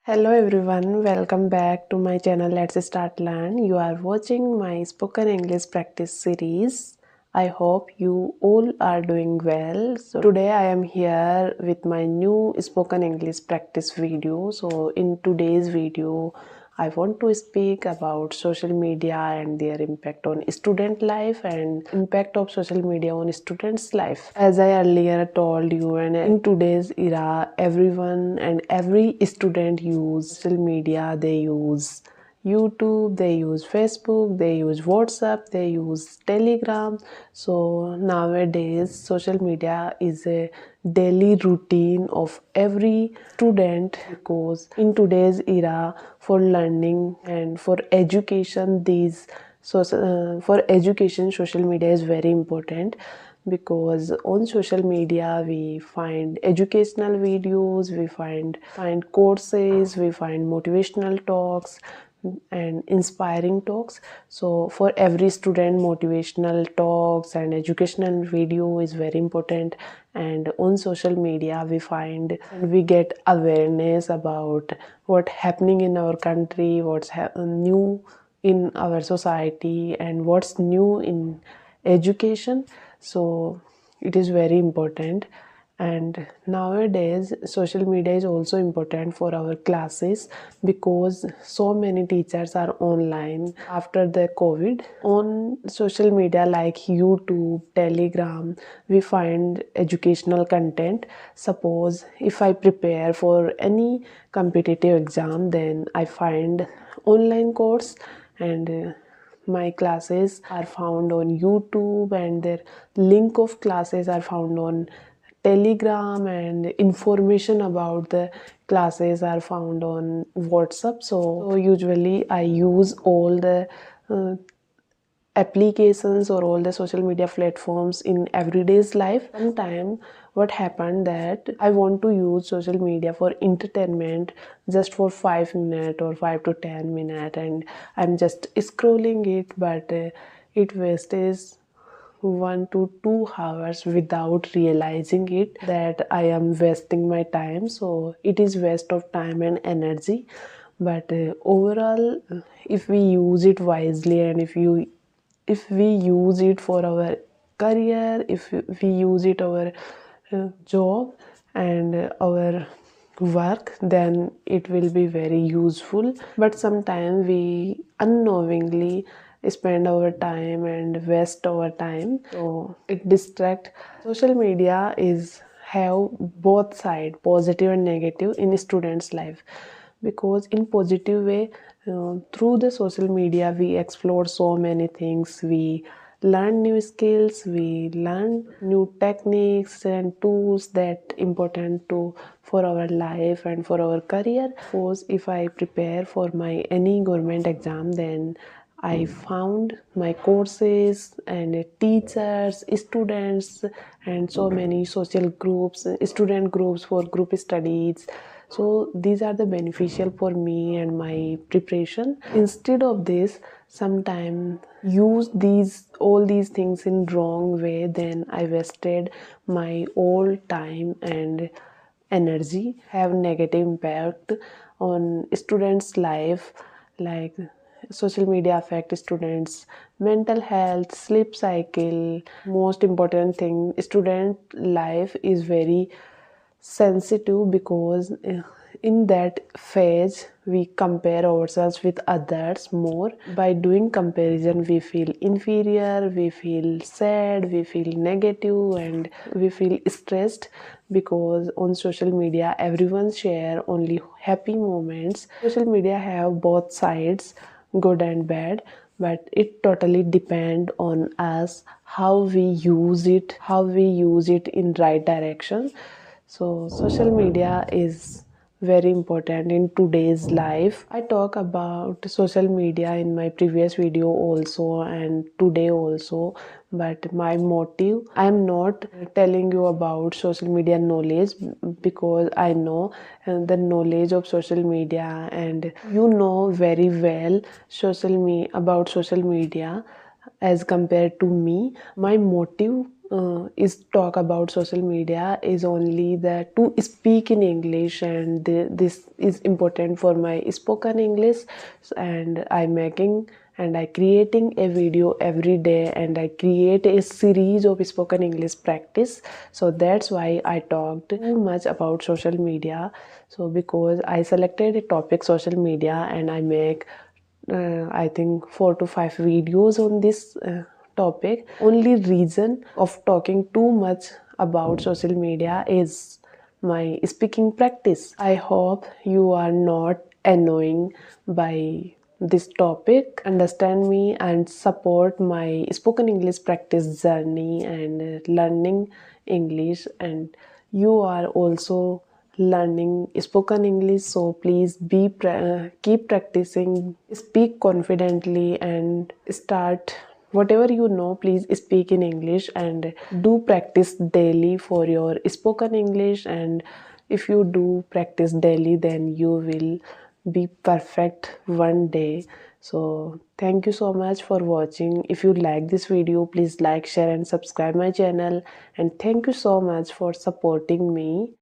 Hello everyone, welcome back to my channel Let's Start Learn. You are watching my spoken English practice series. I hope you all are doing well. So today I am here with my new spoken English practice video. So in today's video I want to speak about social media and their impact on student life and impact of social media on students' life. As I earlier told you, and in today's era, everyone and every student use social media. They use YouTube, they use Facebook, they use WhatsApp, they use Telegram. So nowadays, social media is a daily routine of every student because in today's era, for learning and for education, for education, social media is very important because on social media we find educational videos, we find courses, we find motivational talks and inspiring talks. So for every student, motivational talks and educational video is very important. And on social media we get awareness about what happening in our country, what's new in our society, and what's new in education. So it is very important. And nowadays social media is also important for our classes because so many teachers are online after the COVID. On social media like YouTube, Telegram, we find educational content. Suppose if I prepare for any competitive exam, then I find online course, and my classes are found on YouTube, and their link of classes are found on Telegram, and information about the classes are found on WhatsApp. So usually I use all the uh, applications or all the social media platforms in everyday's life. Sometime what happened that I want to use social media for entertainment just for 5 minutes or 5 to 10 minutes, and I'm just scrolling it, but it wastes 1 to 2 hours without realizing it that I am wasting my time. So it is waste of time and energy. But overall, if we use it wisely, and if we use it for our career, if we use it our job and our work, then it will be very useful. But sometimes we unknowingly spend our time and waste our time, so it distract. Social media is have both side, positive and negative, in students life, because in positive way, through the social media we explore so many things. We learn new skills, we learn new techniques and tools that important to for our life and for our career. Suppose if I prepare for my any government exam, then I found my courses and teachers, students, and so many social groups, student groups for group studies. So these are the beneficial for me and my preparation. Instead of this, sometimes use all these things in wrong way, then I wasted my all time and energy, have negative impact on students life. Like social media affect students mental health, sleep cycle. Most important thing, student life is very sensitive because in that phase we compare ourselves with others more. By doing comparison we feel inferior, we feel sad, we feel negative, and we feel stressed because on social media everyone share only happy moments. Social media have both sides, good and bad, but it totally depend on us how we use it, how we use it in right direction. So social media is very important in today's life. I talk about social media in my previous video also and today also, but my motive, I am not telling you about social media knowledge, because I know the knowledge of social media, and you know very well about social media as compared to me. My motive is talk about social media is only that to speak in English, and this is important for my spoken English. And I'm making and I creating a video every day, and I create a series of spoken English practice. So that's why I talked too much about social media. So because I selected a topic social media, and I make I think 4 to 5 videos on this topic. Only reason of talking too much about social media is my speaking practice. I hope you are not annoying by this topic. Understand me and support my spoken English practice journey and learning English. And you are also learning spoken English, so please keep practicing, speak confidently, and start whatever you know. Please speak in English and do practice daily for your spoken English. And if you do practice daily, then you will be perfect one day. So thank you so much for watching. If you like this video, please like, share and subscribe my channel. And thank you so much for supporting me.